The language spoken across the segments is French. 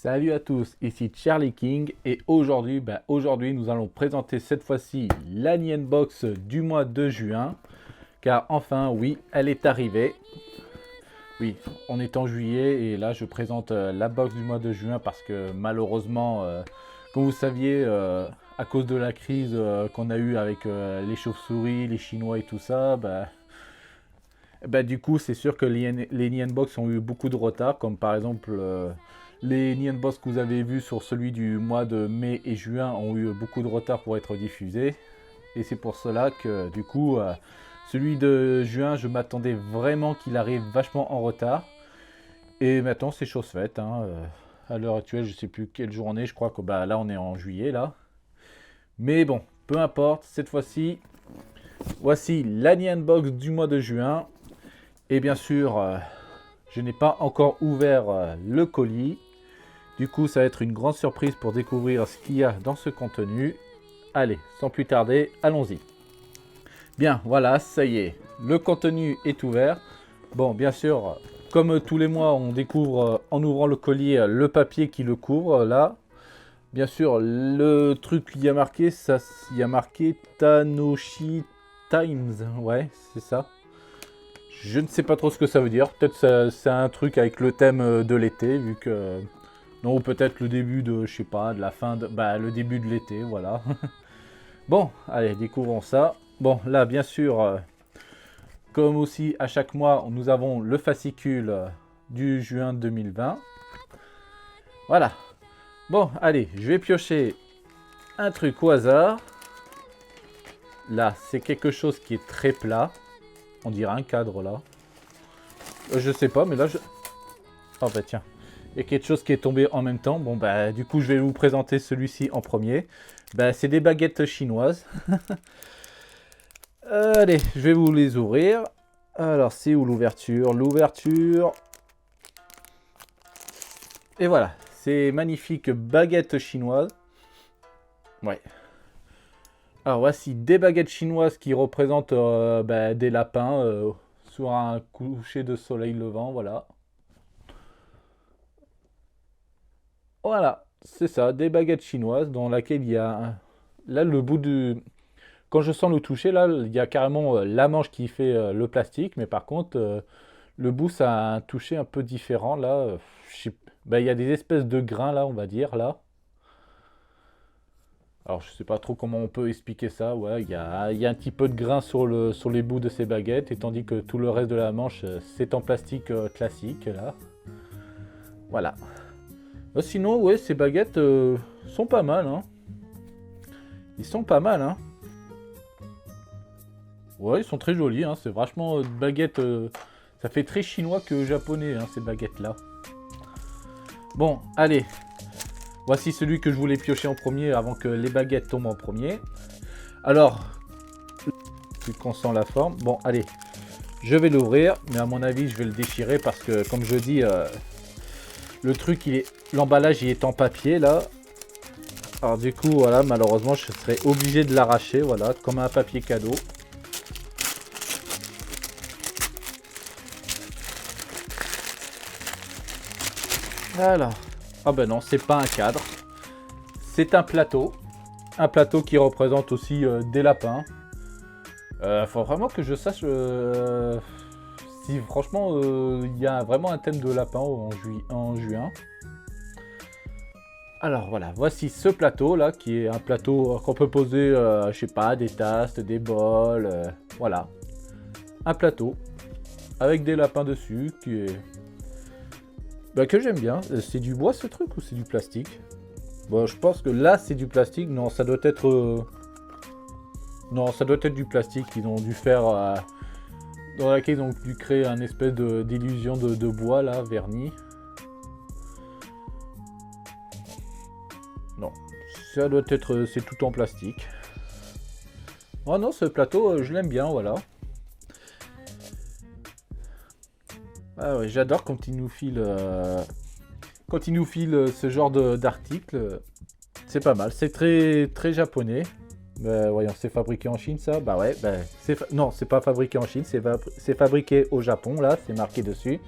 Salut à tous, ici Charlie King et aujourd'hui nous allons présenter cette fois-ci l'Alien Box du mois de juin. Car enfin oui, elle est arrivée. Oui, on est en juillet et là je présente la box du mois de juin parce que malheureusement, comme vous saviez, à cause de la crise qu'on a eue avec les chauves-souris, les Chinois et tout ça, du coup c'est sûr que les Nyan Box ont eu beaucoup de retard, comme par exemple les Nyan Box que vous avez vus sur celui du mois de mai et juin ont eu beaucoup de retard pour être diffusés. Et c'est pour cela que du coup celui de juin, je m'attendais vraiment qu'il arrive vachement en retard. Et maintenant c'est chose faite, hein. À l'heure actuelle je sais plus quelle journée, je crois que là on est en juillet là. Mais bon, peu importe, cette fois-ci, voici l'Alien Box du mois de juin. Et bien sûr, je n'ai pas encore ouvert le colis. Du coup, ça va être une grande surprise pour découvrir ce qu'il y a dans ce contenu. Allez, sans plus tarder, allons-y. Bien, voilà, ça y est, le contenu est ouvert. Bon, bien sûr, comme tous les mois, on découvre en ouvrant le colis le papier qui le couvre, là. Bien sûr, le truc qu'il y a marqué, ça, il y a marqué Tanoshi Times. Ouais, c'est ça. Je ne sais pas trop ce que ça veut dire. Peut-être c'est un truc avec le thème de l'été, vu que... Non, ou peut-être le début de, je sais pas, de la fin de... le début de l'été, voilà. Bon, allez, découvrons ça. Bon, là, bien sûr, comme aussi à chaque mois, nous avons le fascicule du juin 2020. Voilà. Bon, allez, je vais piocher un truc au hasard. Là, c'est quelque chose qui est très plat. On dirait un cadre, là. Je sais pas, mais là, je... Oh, bah tiens. Il y a quelque chose qui est tombé en même temps. Bon, du coup, je vais vous présenter celui-ci en premier. C'est des baguettes chinoises. Allez, je vais vous les ouvrir. Alors, c'est où l'ouverture? L'ouverture. Et voilà, ces magnifiques baguettes chinoises. Ouais. Alors, voici des baguettes chinoises qui représentent des lapins sur un coucher de soleil levant, voilà. Voilà, c'est ça, des baguettes chinoises dans laquelle il y a... Là, le bout du... Quand je sens le toucher, là, il y a carrément la manche qui fait le plastique, mais par contre, le bout, ça a un toucher un peu différent, là. Il y a des espèces de grains, là, on va dire, là. Alors, je sais pas trop comment on peut expliquer ça, ouais, il y a un petit peu de grain sur les bouts de ces baguettes, et tandis que tout le reste de la manche, c'est en plastique classique, là. Voilà. Sinon, ouais, ces baguettes sont pas mal, hein. Ils sont pas mal, hein. Ouais, ils sont très jolis, hein. C'est vachement baguettes... ça fait très chinois que japonais, hein, ces baguettes-là. Bon, allez. Voici celui que je voulais piocher en premier avant que les baguettes tombent en premier. Alors, plus qu'on sent la forme. Bon, allez. Je vais l'ouvrir, mais à mon avis, je vais le déchirer parce que, comme je dis... le truc, l'emballage, il est en papier, là. Alors du coup, voilà, malheureusement, je serai obligé de l'arracher, voilà, comme un papier cadeau. Alors, ah ben non, c'est pas un cadre. C'est un plateau. Un plateau qui représente aussi des lapins. Faut vraiment que je sache... si franchement, il y a vraiment un thème de lapin en juin. Alors voilà, voici ce plateau là, qui est un plateau qu'on peut poser, je sais pas, des tasses, des bols, voilà. Un plateau, avec des lapins dessus, qui est... que j'aime bien. C'est du bois ce truc ou c'est du plastique? Bon, je pense que là c'est du plastique, non, ça doit être... Non, ça doit être du plastique qu'ils ont dû faire... dans laquelle ils ont dû créer un espèce d'illusion de bois là, verni. Non, ça doit être, c'est tout en plastique. Oh non, ce plateau, je l'aime bien, voilà. Ah ouais, j'adore quand il nous file, ce genre d'article. C'est pas mal, c'est très, très japonais. Voyons, c'est fabriqué en Chine, ça? Bah ouais, non, c'est pas fabriqué en Chine, c'est fabriqué au Japon, là, c'est marqué dessus.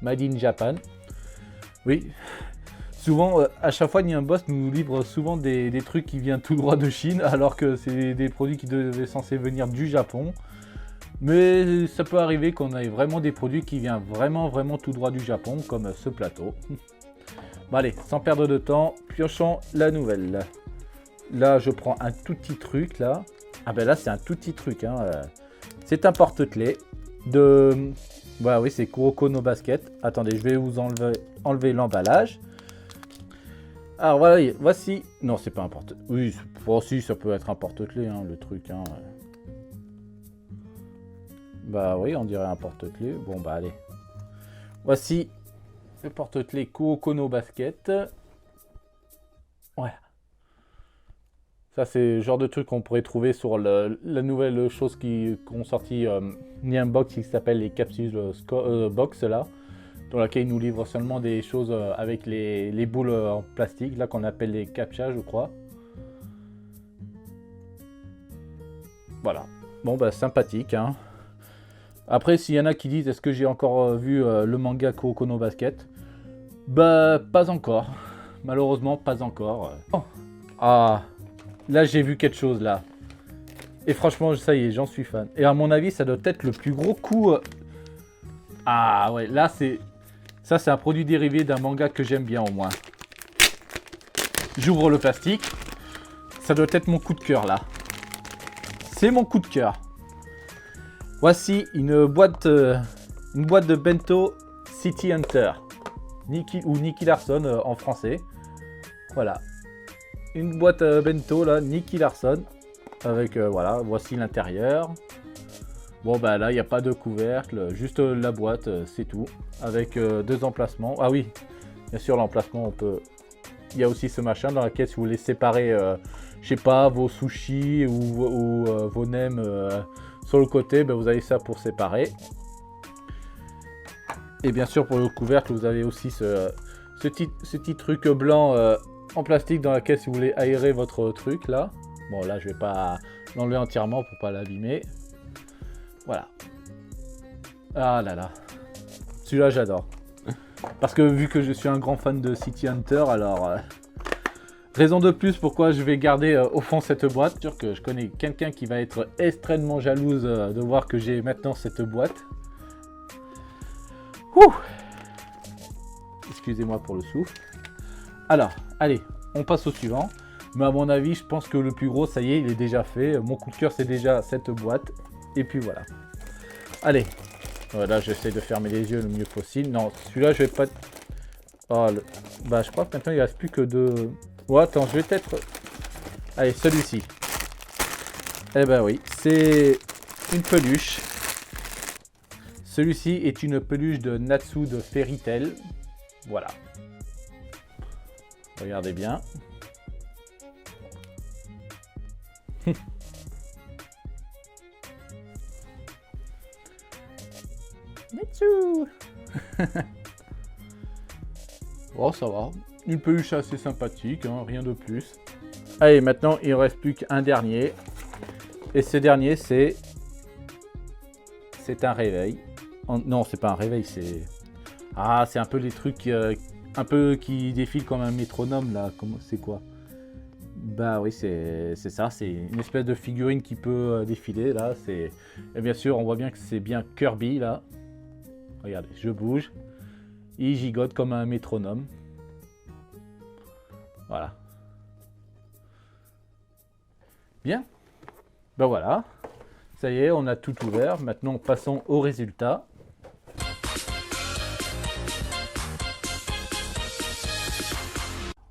Made in Japan. Oui. Souvent, à chaque fois, Nyan Boss nous livre souvent des trucs qui viennent tout droit de Chine, alors que c'est des produits qui devaient censés venir du Japon. Mais ça peut arriver qu'on ait vraiment des produits qui viennent vraiment tout droit du Japon, comme ce plateau. Bon allez, sans perdre de temps, piochons la nouvelle. Là, je prends un tout petit truc, là. Ah ben là, c'est un tout petit truc, hein. C'est un porte-clés de... Voilà, oui, c'est Kuroko no Basket. Attendez, je vais vous enlever l'emballage. Alors voilà, voici... Non, c'est pas un porte... Oui, si, ça peut être un porte-clés, hein, le truc, hein. Bah oui, on dirait un porte-clés. Bon, bah allez. Voici le porte-clés Kuroko no Basket. Voilà. Ça, c'est le genre de truc qu'on pourrait trouver sur la nouvelle chose qu'ont sorti Nyan Box qui s'appelle les capsules box, là, dans laquelle ils nous livrent seulement des choses avec les boules en plastique, là, qu'on appelle les captcha, je crois. Voilà. Bon, bah, sympathique, hein. Après, s'il y en a qui disent, est-ce que j'ai encore vu le manga Kuroko no Basket? Bah, pas encore. Malheureusement, pas encore. Oh. Ah, là, j'ai vu quelque chose, là. Et franchement, ça y est, j'en suis fan. Et à mon avis, ça doit être le plus gros coup... Ah, ouais, là, c'est... Ça, c'est un produit dérivé d'un manga que j'aime bien, au moins. J'ouvre le plastique. Ça doit être mon coup de cœur, là. C'est mon coup de cœur. Voici une boîte de bento City Hunter. Nicky Larson en français. Voilà. Une boîte bento, là, Nicky Larson. Avec, voilà, voici l'intérieur. Bon, bah là, il n'y a pas de couvercle. Juste la boîte, c'est tout. Avec 2 emplacements. Ah oui, bien sûr, l'emplacement, on peut... Il y a aussi ce machin dans lequel, si vous voulez séparer, je sais pas, vos sushis ou vos nems... sur le côté, ben vous avez ça pour séparer. Et bien sûr, pour le couvercle, vous avez aussi ce petit truc blanc en plastique dans lequel, si vous voulez aérer votre truc, là. Bon, là, je vais pas l'enlever entièrement pour pas l'abîmer. Voilà. Ah là là. Celui-là, j'adore. Parce que vu que je suis un grand fan de City Hunter, alors... raison de plus pourquoi je vais garder au fond cette boîte. C'est sûr que je connais quelqu'un qui va être extrêmement jalouse de voir que j'ai maintenant cette boîte. Ouh. Excusez-moi pour le souffle. Alors, allez, on passe au suivant. Mais à mon avis, je pense que le plus gros, ça y est, il est déjà fait. Mon coup de cœur, c'est déjà cette boîte. Et puis voilà. Allez. Voilà, j'essaie de fermer les yeux le mieux possible. Non, celui-là, je vais pas... Oh, bah, je crois que maintenant, il ne reste plus que 2... Oh, attends, je vais peut-être... Allez, celui-ci. Eh ben oui, c'est une peluche. Celui-ci est une peluche de Natsu de Fairy Tail. Voilà. Regardez bien. Natsu. Oh, ça va. Une peluche assez sympathique, hein, rien de plus. Allez, maintenant, il ne reste plus qu'un dernier. Et ce dernier, c'est un réveil. Non, c'est pas un réveil, c'est... Ah, c'est un peu les trucs un peu qui défilent comme un métronome, là. C'est quoi? Bah oui, c'est ça. C'est une espèce de figurine qui peut défiler, là. Et bien sûr, on voit bien que c'est bien Kirby, là. Regardez, je bouge. Il gigote comme un métronome. Voilà. Bien. Ben voilà. Ça y est, on a tout ouvert. Maintenant, passons au résultat.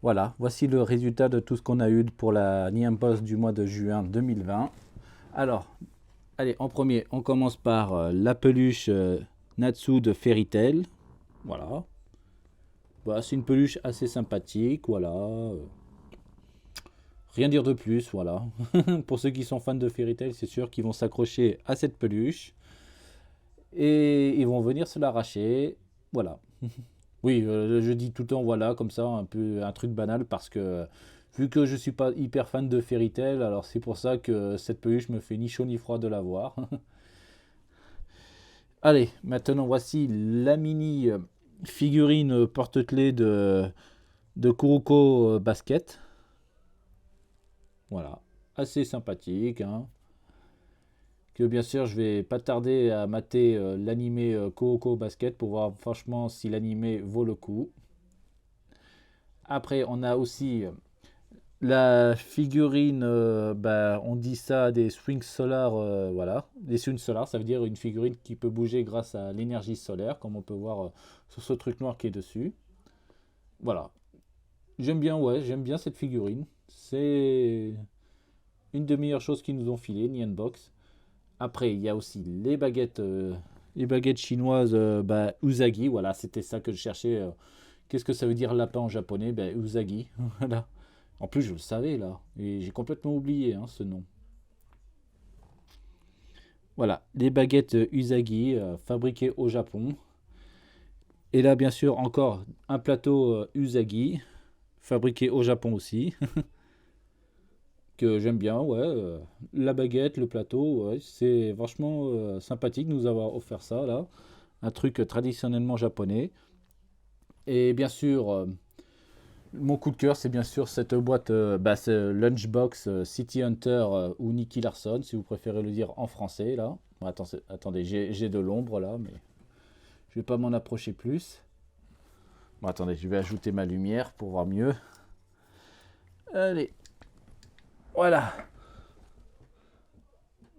Voilà, voici le résultat de tout ce qu'on a eu pour la Nyan Box du mois de juin 2020. Alors, allez, en premier, on commence par la peluche Natsu de Fairy Tail. Voilà. Voilà, c'est une peluche assez sympathique, voilà. Rien dire de plus, voilà. Pour ceux qui sont fans de Fairy Tail, c'est sûr qu'ils vont s'accrocher à cette peluche. Et ils vont venir se l'arracher. Voilà. Oui, je dis tout le temps voilà, comme ça, un peu un truc banal, parce que vu que je suis pas hyper fan de Fairy Tail, alors c'est pour ça que cette peluche me fait ni chaud ni froid de la voir. Allez, maintenant voici la mini figurine porte-clés de de Kuroko Basket. Voilà, assez sympathique, hein. Que bien sûr, je vais pas tarder à mater l'animé Kuroko Basket pour voir franchement si l'animé vaut le coup. Après, on a aussi la figurine, on dit ça des swings solaires, voilà. Des swings solaires, ça veut dire une figurine qui peut bouger grâce à l'énergie solaire, comme on peut voir sur ce truc noir qui est dessus. Voilà. J'aime bien, ouais, j'aime bien cette figurine. C'est une des meilleures choses qu'ils nous ont filé, Nyan Box. Après, il y a aussi les baguettes chinoises, Usagi. Voilà, c'était ça que je cherchais. Qu'est-ce que ça veut dire lapin en japonais? Ben, Usagi. Voilà. En plus, je le savais là. Et j'ai complètement oublié hein, ce nom. Voilà, les baguettes Usagi fabriquées au Japon. Et là, bien sûr, encore un plateau Usagi fabriqué au Japon aussi. Que j'aime bien, ouais. La baguette, le plateau, ouais, c'est vachement sympathique de nous avoir offert ça là. Un truc traditionnellement japonais. Et bien sûr, mon coup de cœur, c'est bien sûr cette boîte, ce Lunchbox City Hunter ou Nicky Larson, si vous préférez le dire en français, là. Bon, attendez, j'ai de l'ombre là, mais je vais pas m'en approcher plus. Bon, attendez, je vais ajouter ma lumière pour voir mieux. Allez, voilà.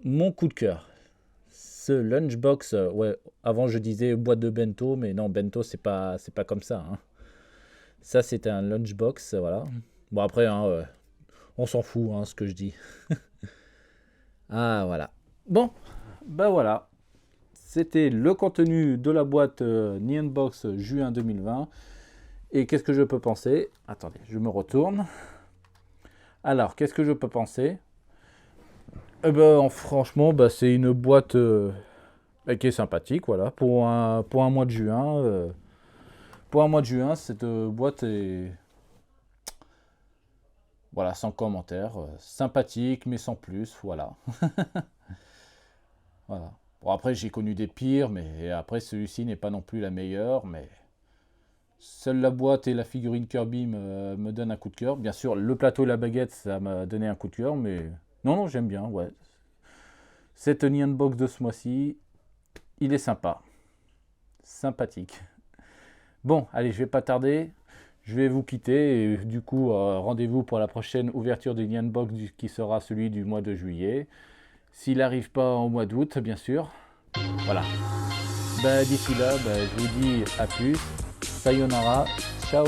Mon coup de cœur. Ce Lunchbox, ouais, avant je disais boîte de bento, mais non, bento c'est pas comme ça, hein. Ça, c'est un lunchbox, voilà. Bon, après, hein, on s'en fout, hein, ce que je dis. Ah, voilà. Bon, bah voilà. C'était le contenu de la boîte Box juin 2020. Et qu'est-ce que je peux penser? Attendez, je me retourne. Alors, qu'est-ce que je peux penser? Eh ben, franchement, c'est une boîte qui est sympathique, voilà. Pour un mois de juin. Pour un mois de juin, cette boîte est, voilà, sans commentaire. Sympathique, mais sans plus, voilà. Voilà. Bon, après, j'ai connu des pires, mais après, celui-ci n'est pas non plus la meilleure, mais seule la boîte et la figurine Kirby me donnent un coup de cœur. Bien sûr, le plateau et la baguette, ça m'a donné un coup de cœur, mais non, non, j'aime bien, ouais. Cette Nyan Box de ce mois-ci, il est sympa. Sympathique. Bon, allez, je vais pas tarder. Je vais vous quitter et du coup, rendez-vous pour la prochaine ouverture du Nyan Box qui sera celui du mois de juillet. S'il n'arrive pas au mois d'août, bien sûr. Voilà. D'ici là, je vous dis à plus. Sayonara. Ciao.